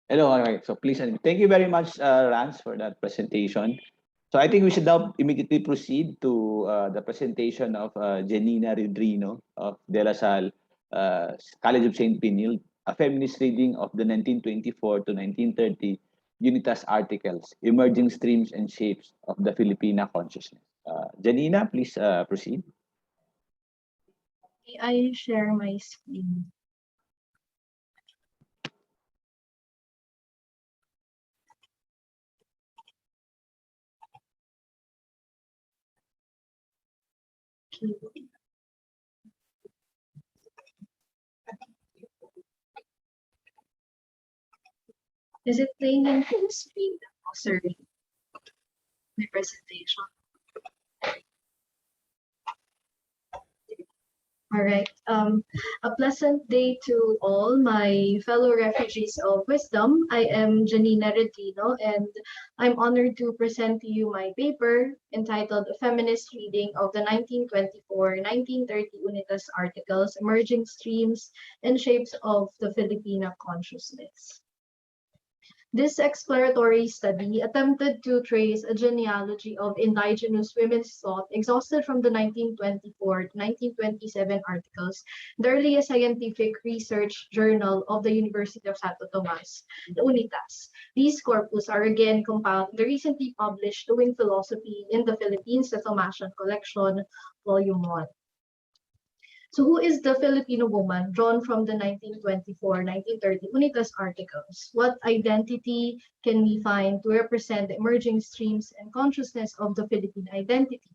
Hello, all right. So please, thank you very much, Rance, for that presentation. So I think we should now immediately proceed to the presentation of Jenina Redrino of De La Salle College of St. Benilde, a feminist reading of the 1924 to 1930 UNITAS articles, Emerging Streams and Shapes of the Filipina Consciousness. Jenina, please proceed. I share my screen. Is it playing in full speed? Oh, sorry. My presentation. All right. A pleasant day to all my fellow refugees of wisdom. I am Jenina Redrino, and I'm honored to present to you my paper entitled Feminist Reading of the 1924-1930 UNITAS articles, Emerging Streams and Shapes of the Filipina Consciousness. This exploratory study attempted to trace a genealogy of indigenous women's thought exhausted from the 1924 to 1927 articles, the earliest scientific research journal of the University of Santo Tomas, the UNITAS. These corpus are again compiled in the recently published Doing Philosophy in the Philippines, the Thomasian Collection, Volume 1. So who is the Filipino woman drawn from the 1924-1930 UNITAS articles? What identity can we find to represent the emerging streams and consciousness of the Philippine identity?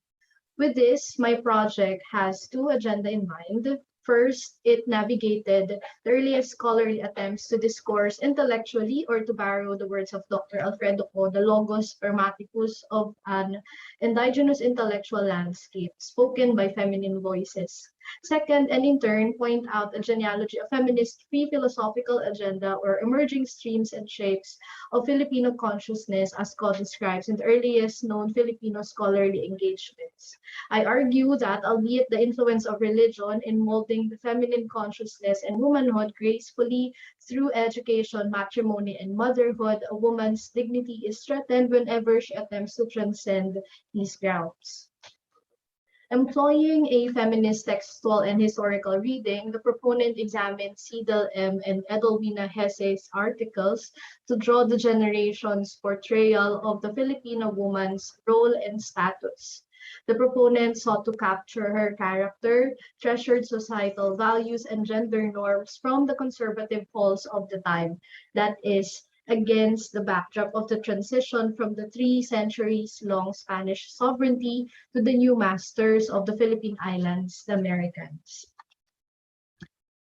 With this, my project has two agenda in mind. First, it navigated the earliest scholarly attempts to discourse intellectually, or to borrow the words of Dr. Alfredo Ko, the logos spermaticus of an indigenous intellectual landscape spoken by feminine voices. Second, and in turn, point out a genealogy of feminist pre-philosophical agenda or emerging streams and shapes of Filipino consciousness as Ko describes in the earliest known Filipino scholarly engagements. I argue that, albeit the influence of religion in molding the feminine consciousness and womanhood gracefully through education, matrimony, and motherhood, a woman's dignity is threatened whenever she attempts to transcend these grounds. Employing a feminist textual and historical reading, the proponent examined Salle and Edelwina Hesse's articles to draw the generation's portrayal of the Filipino woman's role and status. The proponent sought to capture her character, treasured societal values, and gender norms from the conservative poles of the time, that is, against the backdrop of the transition from the 3 centuries-long Spanish sovereignty to the new masters of the Philippine Islands, the Americans.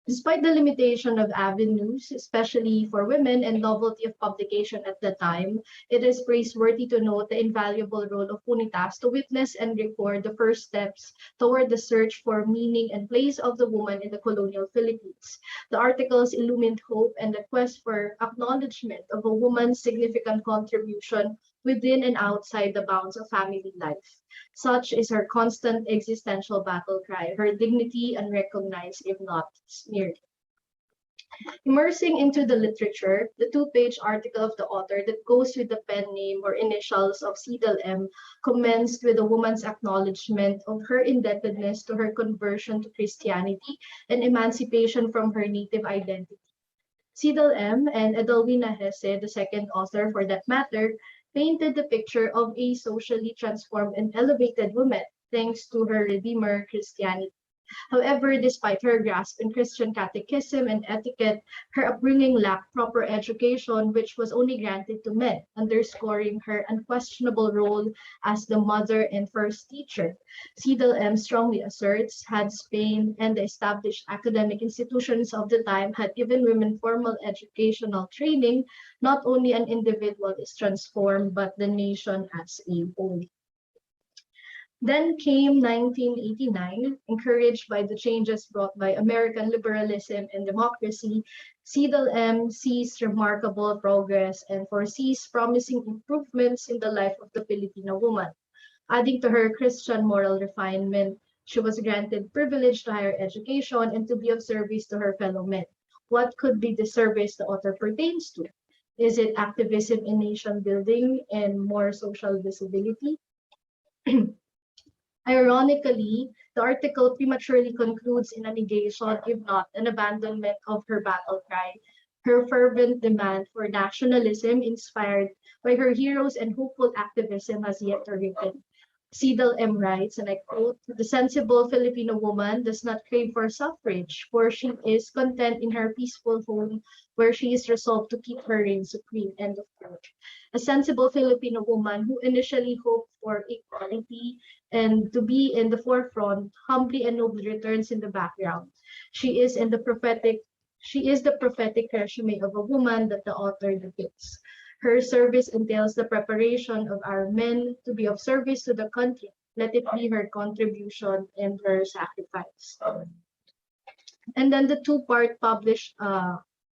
Despite the limitation of avenues, especially for women, and novelty of publication at the time, it is praiseworthy to note the invaluable role of UNITAS to witness and record the first steps toward the search for meaning and place of the woman in the colonial Philippines. The articles illumined hope and the quest for acknowledgement of a woman's significant contribution within and outside the bounds of family life. Such is her constant existential battle cry, her dignity unrecognized if not sneered. Immersing into the literature, the 2-page article of the author that goes with the pen name or initials of Salle M commenced with a woman's acknowledgement of her indebtedness to her conversion to Christianity and emancipation from her native identity. Salle M and Edelwina Hesse, the second author for that matter, painted the picture of a socially transformed and elevated woman thanks to her Redeemer Christianity. However, despite her grasp in Christian catechism and etiquette, her upbringing lacked proper education, which was only granted to men, underscoring her unquestionable role as the mother and first teacher. Salle M strongly asserts, had Spain and the established academic institutions of the time had given women formal educational training, not only an individual is transformed, but the nation as a whole. Then came 1989, encouraged by the changes brought by American liberalism and democracy. Salle M sees remarkable progress and foresees promising improvements in the life of the Filipino woman. Adding to her Christian moral refinement, she was granted privilege to higher education and to be of service to her fellow men. What could be the service the author pertains to? Is it activism in nation building and more social visibility? Ironically, the article prematurely concludes in a negation, if not an abandonment of her battle cry. Her fervent demand for nationalism, inspired by her heroes and hopeful activism, has yet to ripen. Cedal M. writes, and I quote, "The sensible Filipino woman does not crave for suffrage, for she is content in her peaceful home, where she is resolved to keep her reign supreme." End of quote. A sensible Filipino woman who initially hoped for equality and to be in the forefront, humbly and nobly returns in the background. She is in the prophetic she is the prophetic resume of a woman that the author depicts. Her service entails the preparation of our men to be of service to the country. Let it be her contribution and her sacrifice. And then the two-part published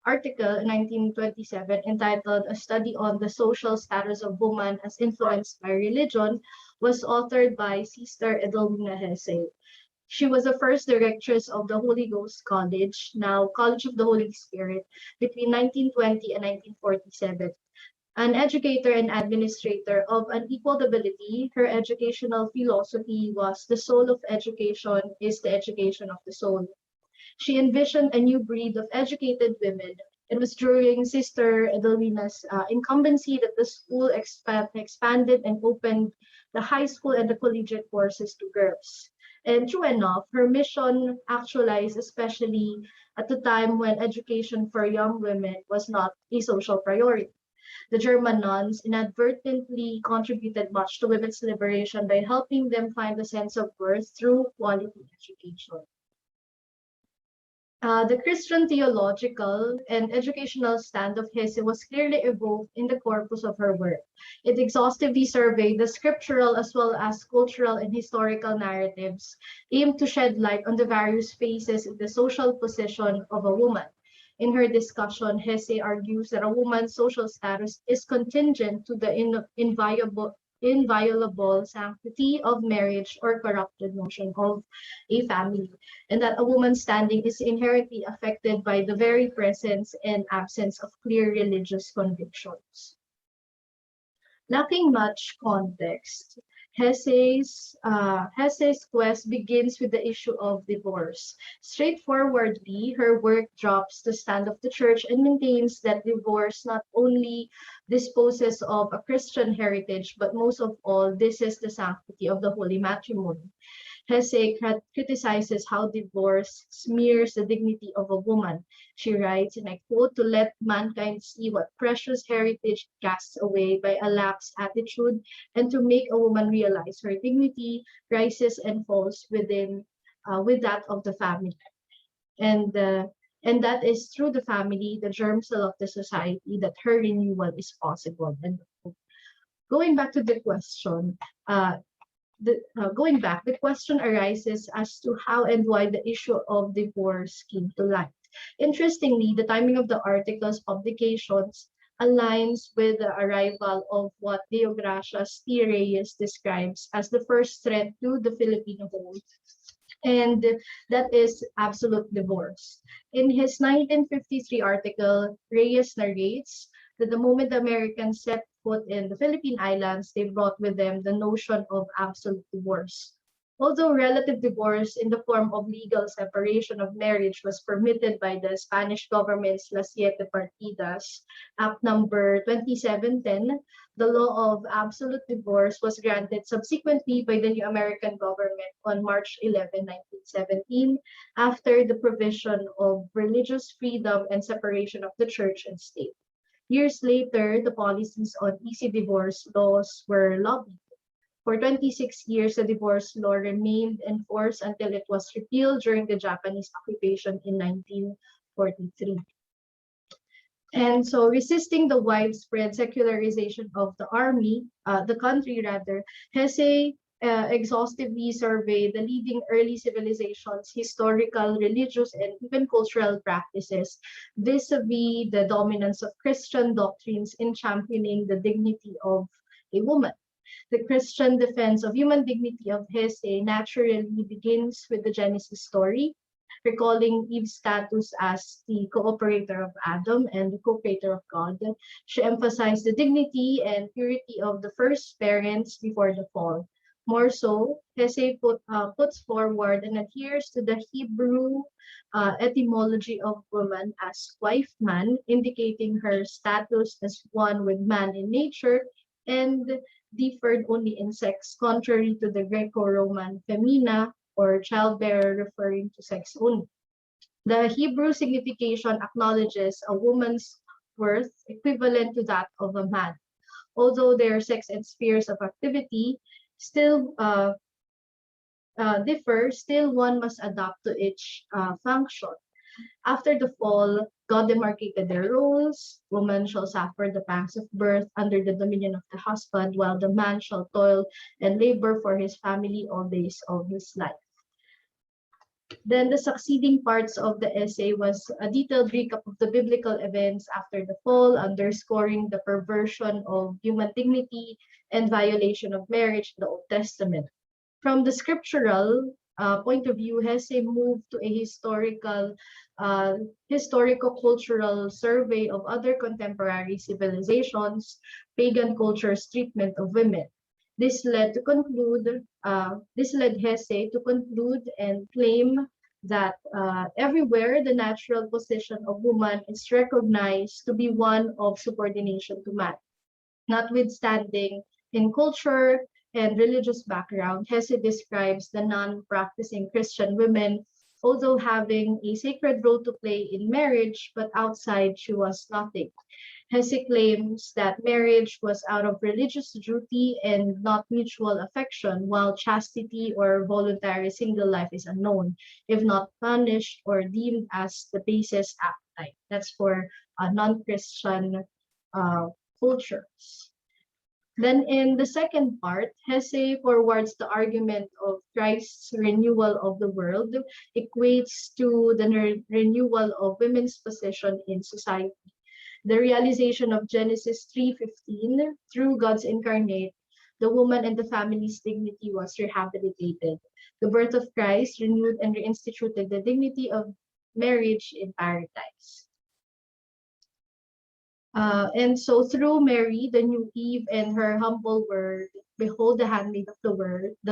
article in 1927 entitled "A Study on the Social Status of Woman as Influenced by Religion" was authored by Sister Edelmina Hesse. She was the first directress of the Holy Ghost College, now College of the Holy Spirit, between 1920 and 1947. An educator and administrator of unequaled ability, her educational philosophy was "the soul of education is the education of the soul." She envisioned a new breed of educated women. It was during Sister Edelmina's incumbency that the school expanded and opened the high school and the collegiate courses to girls. And true enough, her mission actualized, especially at the time when education for young women was not a social priority. The German nuns inadvertently contributed much to women's liberation by helping them find a sense of worth through quality education. The Christian theological and educational stand of Hesse was clearly evoked in the corpus of her work. It exhaustively surveyed the scriptural as well as cultural and historical narratives, aimed to shed light on the various phases in the social position of a woman. In her discussion, Hesse argues that a woman's social status is contingent to the inviolable sanctity of marriage or corrupted notion of a family, and that a woman's standing is inherently affected by the very presence and absence of clear religious convictions. Lacking much context, Hesse's quest begins with the issue of divorce. Straightforwardly, her work drops the stand of the church and maintains that divorce not only disposes of a Christian heritage, but most of all, this is the sanctity of the holy matrimony. Hesse criticizes how divorce smears the dignity of a woman. She writes, and I quote, "To let mankind see what precious heritage casts away by a lax attitude, and to make a woman realize her dignity rises and falls with that of the family. And that is through the family, the germ cell of the society, that her renewal is possible." And going back to the question, the question arises as to how and why the issue of divorce came to light. Interestingly, the timing of the article's publications aligns with the arrival of what Deogracias T. Reyes describes as the first threat to the Filipino home, and that is absolute divorce. In his 1953 article, Reyes narrates that the moment the Americans set foot in the Philippine Islands, they brought with them the notion of absolute divorce. Although relative divorce in the form of legal separation of marriage was permitted by the Spanish government's Las Siete Partidas, Act number 2710, the law of absolute divorce was granted subsequently by the new American government on March 11, 1917, after the provision of religious freedom and separation of the church and state. Years later, the policies on easy divorce laws were lobbied. For 26 years, the divorce law remained in force until it was repealed during the Japanese occupation in 1943. And so, resisting the widespread secularization of the country rather, Hesse exhaustively surveyed the leading early civilizations' historical, religious, and even cultural practices vis-a-vis the dominance of Christian doctrines in championing the dignity of a woman. The Christian defense of human dignity of Hesse naturally begins with the Genesis story. recalling Eve's status as the cooperator of Adam and the co-creator of God. She emphasized the dignity and purity of the first parents before the fall. More so, Hesse puts forward and adheres to the Hebrew etymology of woman as wife-man, indicating her status as one with man in nature and differed only in sex, contrary to the Greco-Roman femina, or childbearer, referring to sex only. The Hebrew signification acknowledges a woman's worth equivalent to that of a man. Although their sex and spheres of activity still differ, still one must adapt to each function. After the fall, God demarcated their roles. Woman shall suffer the pangs of birth under the dominion of the husband, while the man shall toil and labor for his family all days of his life. Then the succeeding parts of the essay was a detailed recap of the biblical events after the fall, underscoring the perversion of human dignity and violation of marriage in the Old Testament. From the scriptural point of view, Hesse moved to a historical-cultural survey of other contemporary civilizations, pagan culture's treatment of women. This led Hesse to conclude and claim that everywhere the natural position of woman is recognized to be one of subordination to man. Notwithstanding in culture and religious background, Hesse describes the non-practicing Christian women, although having a sacred role to play in marriage, but outside she was nothing. Hesse claims that marriage was out of religious duty and not mutual affection, while chastity or voluntary single life is unknown, if not punished or deemed as the basest appetite. That's for non-Christian cultures. Then in the second part, Hesse forwards the argument of Christ's renewal of the world equates to the renewal of women's position in society. The realization of Genesis 3:15, through God's incarnate, the woman and the family's dignity was rehabilitated. The birth of Christ renewed and reinstituted the dignity of marriage in paradise. And so through Mary, the new Eve, and her humble word, behold the handmaid of the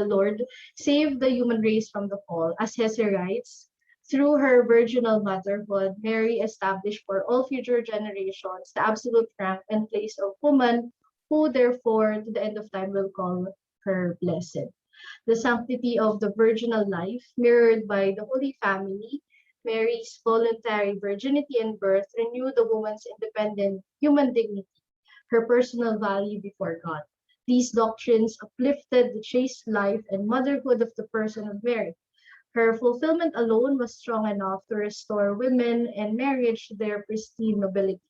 Lord, saved the human race from the fall. As Hesse writes, through her virginal motherhood, Mary established for all future generations the absolute rank and place of woman, who therefore to the end of time will call her blessed. The sanctity of the virginal life, mirrored by the Holy Family, Mary's voluntary virginity and birth, renewed the woman's independent human dignity, her personal value before God. These doctrines uplifted the chaste life and motherhood of the person of Mary. Her fulfillment alone was strong enough to restore women and marriage to their pristine nobility.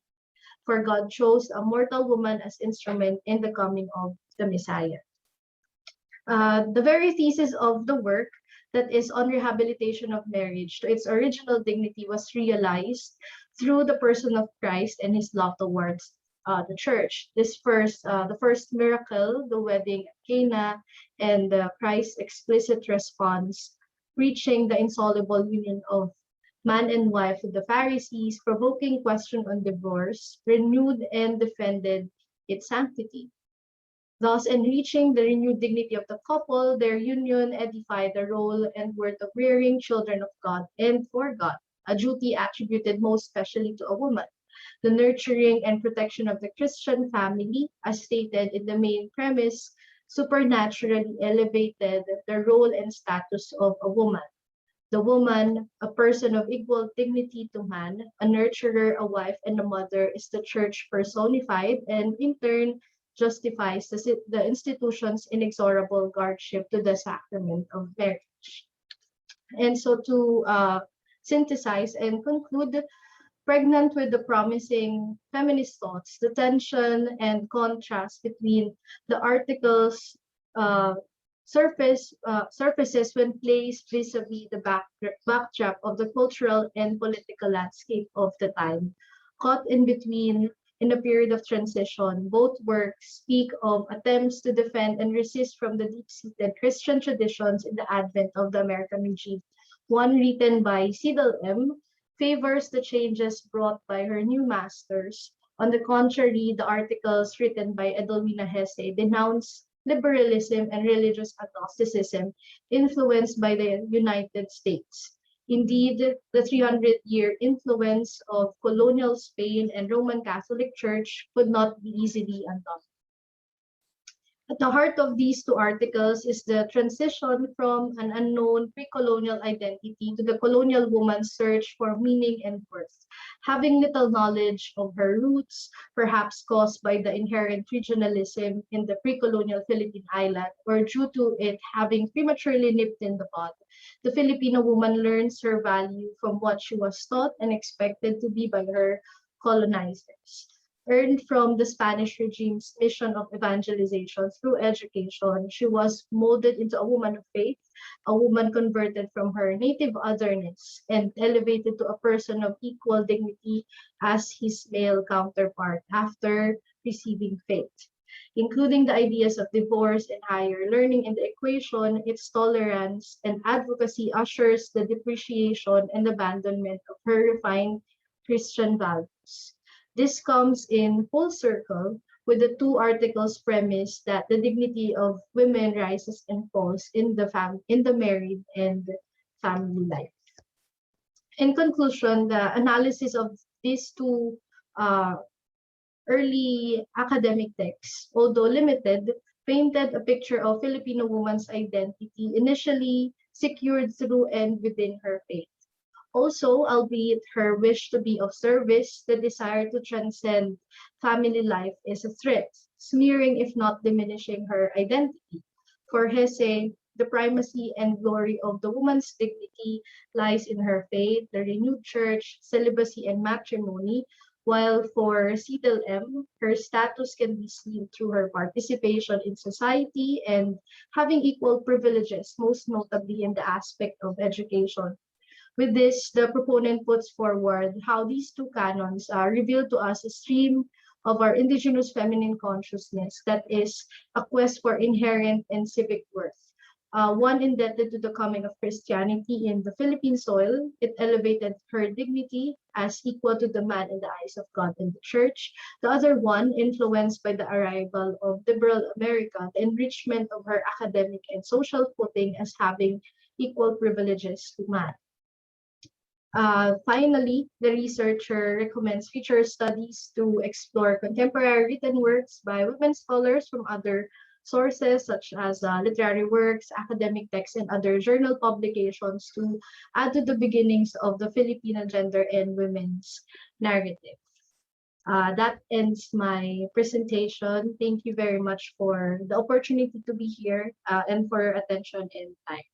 For God chose a mortal woman as instrument in the coming of the Messiah. The very thesis of the work, that is on rehabilitation of marriage to its original dignity, was realized through the person of Christ and his love towards the church. The first miracle, the wedding at Cana, and Christ's explicit response, reaching the insoluble union of man and wife with the Pharisees, provoking question on divorce, renewed and defended its sanctity. Thus, in reaching the renewed dignity of the couple, their union edified the role and worth of rearing children of God and for God, a duty attributed most especially to a woman. The nurturing and protection of the Christian family, as stated in the main premise, supernaturally elevated the role and status of a woman. The woman, a person of equal dignity to man, a nurturer, a wife, and a mother, is the church personified, and in turn justifies the institution's inexorable guardship to the sacrament of marriage. And so to synthesize and conclude, pregnant with the promising feminist thoughts, the tension and contrast between the article's surfaces when placed vis-a-vis the backdrop of the cultural and political landscape of the time. Caught in between in a period of transition, both works speak of attempts to defend and resist from the deep-seated Christian traditions in the advent of the American regime, One written by Salle favors the changes brought by her new masters. On the contrary, the articles written by Edelmina Hesse denounce liberalism and religious agnosticism influenced by the United States. Indeed, the 300-year influence of colonial Spain and Roman Catholic Church could not be easily undone. At the heart of these two articles is the transition from an unknown pre-colonial identity to the colonial woman's search for meaning and worth. Having little knowledge of her roots, perhaps caused by the inherent regionalism in the pre-colonial Philippine island, or due to it having prematurely nipped in the bud, the Filipino woman learns her value from what she was taught and expected to be by her colonizers. Earned from the Spanish regime's mission of evangelization through education, she was molded into a woman of faith, a woman converted from her native otherness and elevated to a person of equal dignity as his male counterpart after receiving faith. Including the ideas of divorce and higher learning in the equation, its tolerance and advocacy ushers the depreciation and abandonment of her refined Christian values. This comes in full circle with the two articles' premise that the dignity of women rises and falls in the married and family life. In conclusion, the analysis of these two uh, early academic texts, although limited, painted a picture of Filipino woman's identity initially secured through and within her faith. Also, albeit her wish to be of service, the desire to transcend family life is a threat, smearing if not diminishing her identity. For Hesse, the primacy and glory of the woman's dignity lies in her faith, the renewed church, celibacy, and matrimony, while for Salle, her status can be seen through her participation in society and having equal privileges, most notably in the aspect of education. With this, the proponent puts forward how these two canons reveal to us a stream of our indigenous feminine consciousness that is a quest for inherent and civic worth. One indebted to the coming of Christianity in the Philippine soil, it elevated her dignity as equal to the man in the eyes of God and the Church. The other one, influenced by the arrival of liberal America, the enrichment of her academic and social footing as having equal privileges to man. Finally, the researcher recommends future studies to explore contemporary written works by women scholars from other sources such as literary works, academic texts, and other journal publications to add to the beginnings of the Filipino gender and women's narrative. That ends my presentation. Thank you very much for the opportunity to be here and for your attention and time.